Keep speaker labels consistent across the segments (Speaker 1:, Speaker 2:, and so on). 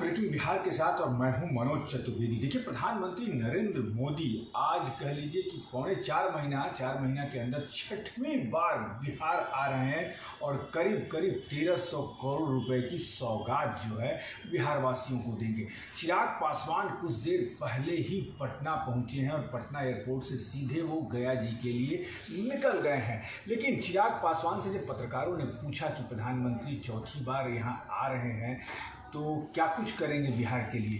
Speaker 1: Breaking Bihar के साथ और मैं हूं मनोज चतुर्वेदी। देखिए, प्रधानमंत्री नरेंद्र मोदी आज कह लीजिए कि पौने 4 महीना के अंदर 6वीं बार बिहार आ रहे हैं और करीब 1300 करोड़ रुपए की सौगात जो है बिहार वासियों को देंगे। चिराग पासवान कुछ देर पहले ही पटना पहुंचे हैं और पटना एयरपोर्ट से सीधे वो गया जी के लिए निकल गए हैं। लेकिन चिराग पासवान से जब पत्रकारों ने पूछा कि प्रधानमंत्री चौथी बार यहाँ आ रहे हैं तो क्या कुछ करेंगे बिहार के लिए,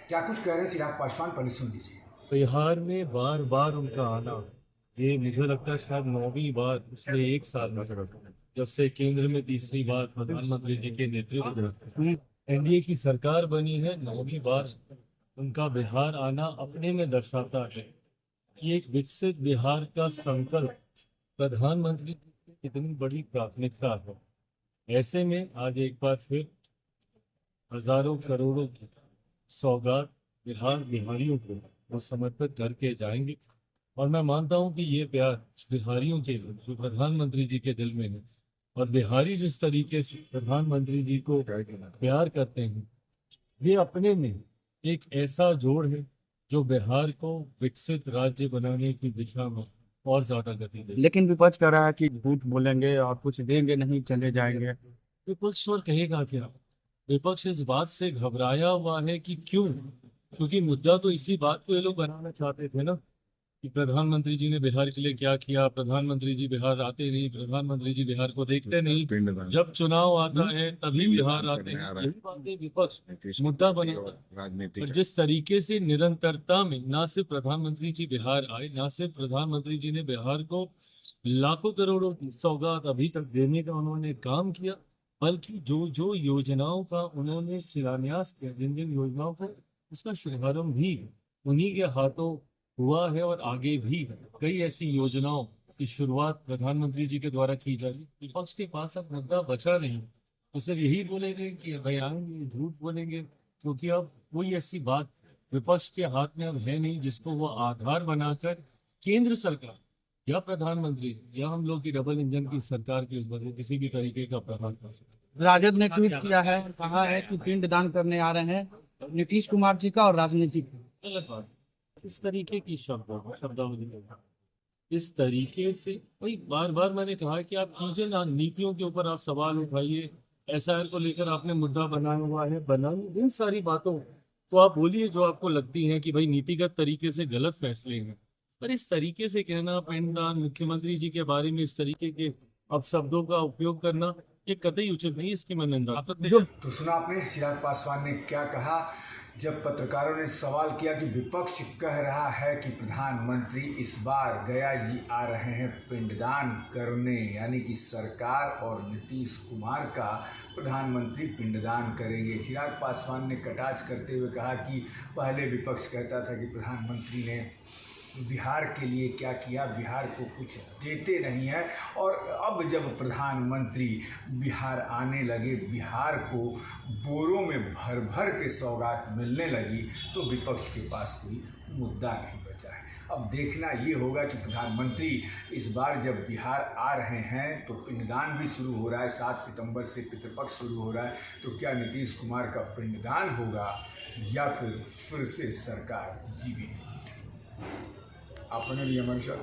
Speaker 1: क्या कुछ कह रहे हैं चिराग पासवान, पहले सुन लीजिए।
Speaker 2: बिहार में बार बार उनका आना, ये मुझे लगता है शायद 9वीं बार पिछले 1 साल में, जब से केंद्र में तीसरी बार प्रधानमंत्री जी के नेतृत्व में एनडीए की सरकार बनी है, 9वीं बार उनका बिहार आना अपने में दर्शाता है कि एक विकसित बिहार का संकल्प प्रधानमंत्री की कितनी बड़ी प्राथमिकता है। ऐसे में आज एक बार फिर हजारों करोड़ों की सौगात बिहारियों को वो समर्पित करके जाएंगे। और मैं मानता हूं कि ये प्यार बिहारियों के जो प्रधानमंत्री जी के दिल में है और बिहारी जिस तरीके से प्रधानमंत्री जी को प्यार करते हैं, ये अपने में एक ऐसा जोड़ है जो बिहार को विकसित राज्य बनाने की दिशा में और ज्यादा गति देगा।
Speaker 3: लेकिन विपक्ष कह रहा है कि झूठ बोलेंगे और कुछ देंगे नहीं, चले जाएंगे।
Speaker 2: विपक्ष और कहेगा क्या? विपक्ष इस बात से घबराया हुआ है कि क्योंकि मुद्दा तो इसी बात को ये लोग बनाना चाहते थे ना, कि प्रधानमंत्री जी ने बिहार के लिए क्या किया, प्रधानमंत्री जी बिहार आते नहीं, प्रधानमंत्री जी बिहार को देखते नहीं, जब चुनाव आता है तभी बिहार आते हैं। यही बातें विपक्ष मुद्दा बनाता है। और जिस तरीके से निरंतरता में ना सिर्फ प्रधानमंत्री जी बिहार आए, ना सिर्फ प्रधानमंत्री जी ने बिहार को लाखों करोड़ों की सौगात अभी तक देने का उन्होंने काम किया, बल्कि जो योजनाओं का उन्होंने शिलान्यास किया, जिन योजनाओं को उसका शुभारंभ भी उन्हीं के हाथों हुआ है और आगे भी कई ऐसी योजनाओं की शुरुआत प्रधानमंत्री जी के द्वारा की जा रही। विपक्ष के पास अब मुद्दा बचा नहीं, तो सिर्फ यही बोलेंगे कि बयान झूठ बोलेंगे, क्योंकि अब कोई ऐसी बात विपक्ष के हाथ में अब है नहीं जिसको वो आधार बनाकर केंद्र सरकार या प्रधानमंत्री या हम लोग की डबल इंजन की सरकार के ऊपर किसी भी तरीके का प्रहार कर सकते।
Speaker 3: राजद ने ट्वीट किया है, कहा है कि पिंड दान करने आ रहे हैं नीतीश कुमार जी का और राजनीति का।
Speaker 2: गलत बात। इस तरीके की शब्दावली, इस तरीके से वही बार बार मैंने कहा कि आप कीजिए ना, नीतियों के ऊपर आप सवाल उठाइए। एसआईआर को लेकर आपने मुद्दा बनाया हुआ है, बनाइए इन सारी बातों तो आप बोलिए जो आपको लगती है कि भाई नीतिगत तरीके से गलत फैसले हैं, पर इस तरीके से कहना, पिंडदान, मुख्यमंत्री जी के बारे में इस तरीके के अपशब्दों का उपयोग करना ये कतई उचित नहीं, इसकी मैं निंदा।
Speaker 1: तो सुना आपने चिराग पासवान ने क्या कहा जब पत्रकारों ने सवाल किया कि विपक्ष कह रहा है कि प्रधानमंत्री इस बार गया जी आ रहे हैं पिंडदान करने, यानी कि सरकार और नीतीश कुमार का प्रधानमंत्री पिंडदान करेंगे। चिराग पासवान ने कटाक्ष करते हुए कहा कि पहले विपक्ष कहता था कि प्रधानमंत्री ने बिहार के लिए क्या किया, बिहार को कुछ देते नहीं है, और अब जब प्रधानमंत्री बिहार आने लगे, बिहार को बोरों में भर भर के सौगात मिलने लगी, तो विपक्ष के पास कोई मुद्दा नहीं बचा है। अब देखना ये होगा कि प्रधानमंत्री इस बार जब बिहार आ रहे हैं तो पिंडदान भी शुरू हो रहा है, 7 सितंबर से पितृपक्ष शुरू हो रहा है, तो क्या नीतीश कुमार का पिंडदान होगा या फिर से सरकार जीवित? आपने भी हमारे साथ